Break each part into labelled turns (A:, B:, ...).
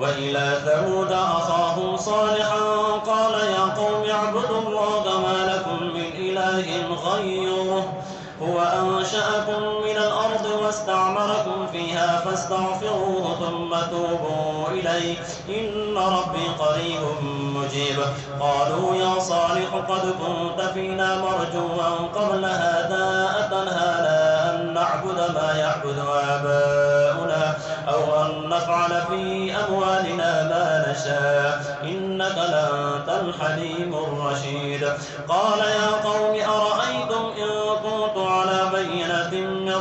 A: وإلى ثمود أخاهم صالحا قال يا قوم اعبدوا الله ما لكم من إله غيره هو أنشأكم من الأرض واستعمركم فيها فاستغفروه ثم توبوا إليه إن ربي قريب مجيب. قالوا يا صالح قد كنت فينا مرجوا قبل هذا أتنهانا أن نعبد ما يعبد آباؤنا أو أن نفعل في أموالنا ما نشاء إنك لأنت الحليم الرشيد. قال يا قوم أرأيتم إن كنت على بينة من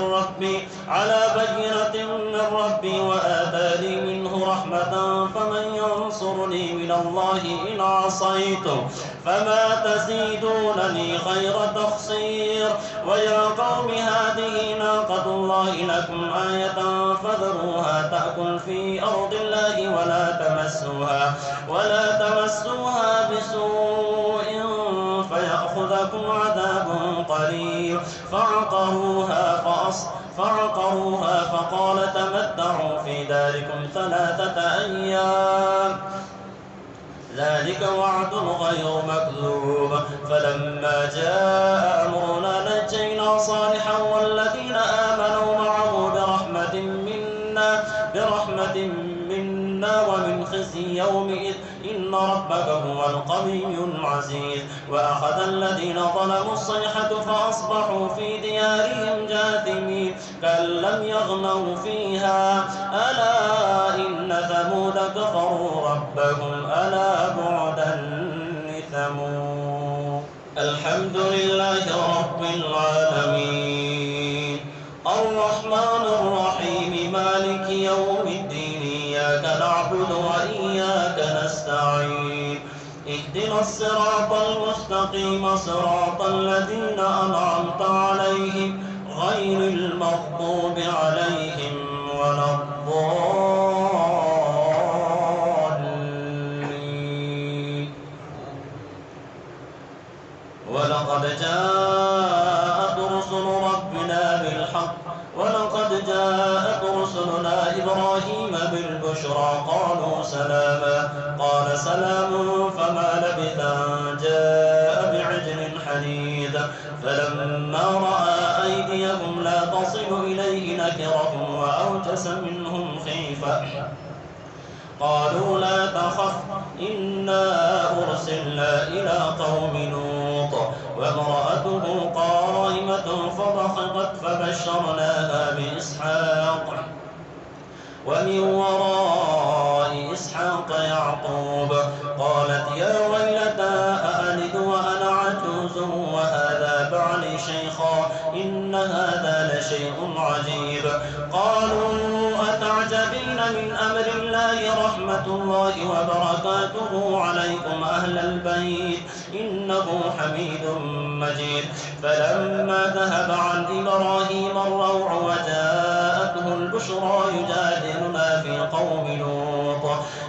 A: ربي وآتاني منه رحمة فمن ينصرني من الله إن عصيته فما تزيدونني غير تخسير. ويا قوم هذه ناقة الله لكم آية فذروها تأكل في أرض الله ولا تمسوها بسوء فيأخذكم عذاب قريب. فعقروها فقال تمتعوا في داركم 3 أيام ذلك وعد غير مكذوب. فلما جاء أمرنا نجينا صالحا والذين آمنوا معه برحمة منا ومن خزي يومئذ إن ربك هو القوي العزيز. وأخذ الذين ظلموا الصيحة فأصبحوا في ديارهم جاثمين كأن لم يغنوا فيها ألا إن ثمود كفروا ربهم ألا بعدا لثمود. الحمد لله رب العالمين الرحمن الرحيم مالك يوم الدين إياك نعبد وإياك نستعين اهدنا الصراط المستقيم صراط الذين أنعمت عليهم غير المغضوب عليهم ولا الضالين. ولقد جاءت رسلنا إبراهيم بالبشرى قالوا سلاما قال سلام فما لبث أن جاء بعجل حنيذ. فلما رأى أيديهم لا تصل إليه نكرهم وأوجس منهم خيفة قالوا لا تخف إنا أرسلنا إلى قوم لوط وامرأته قائمة فضحكت فبشرناها بإسحاق ومن وراء إسحاق يعقوب قالت يا ويلتى أألد وأنا عجوز وهذا بعلي شيخا إن هذا لشيء عجيب. قالوا أتعجبين من أمر الله رحمة الله وبركاته عليكم أهل البيت إنه حميد مجيد. فلما ذهب عن إبراهيم الروع وجاءته البشرى يجادلنا في قوم لوط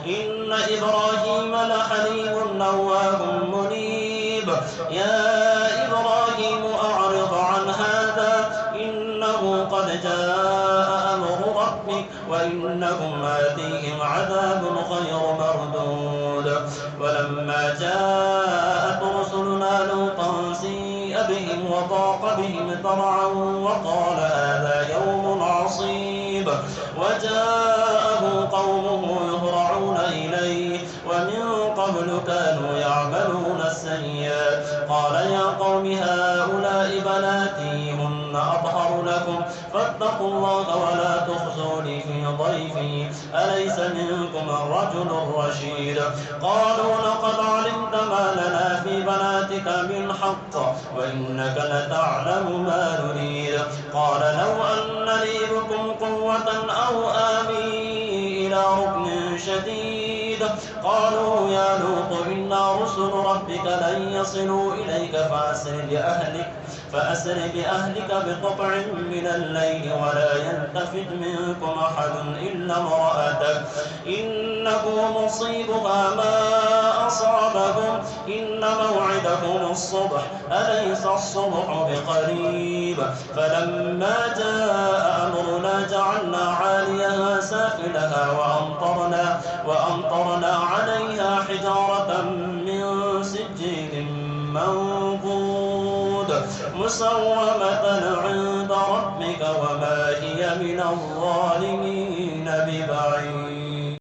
A: إن إبراهيم لحليم أواه منيب. يا إبراهيم أعرض عن هذا إنه قد جاء أمر ربك وإنهم آتيهم عذاب غير مردود. ولما جاءت رسلنا لوطا سيء بهم وضاق بهم ذرعا وقال هذا يوم عصيب وجاءه قومه يهرعون إليه ومن قبل كانوا يعملون السيئات قال يا قوم هؤلاء بناتي هن أطهر لكم فاتقوا الله ولا تخزوني في ضيفي أليس منكم الرجل الرشيد. قالوا لقد علمت ما لنا في بناتك من حق وإنك لتعلم ما نريد. قال لو أن لي بكم قوة أو آوي إلى ركن شديد. قالوا يا لوط إنا رسل ربك لن يصلوا إليك فأسر بأهلك بقطع من الليل ولا يلتفت منكم أحد إلا امرأتك إنه مصيبها ما أصابهم إن موعدهم الصبح أليس الصبح بقريب. فلما جاء أمرنا جعلنا عاليها سافلها وأمطرنا عليها حجارة من سجيل منضود مسومة عند ربك وما هي من الظالمين ببعيد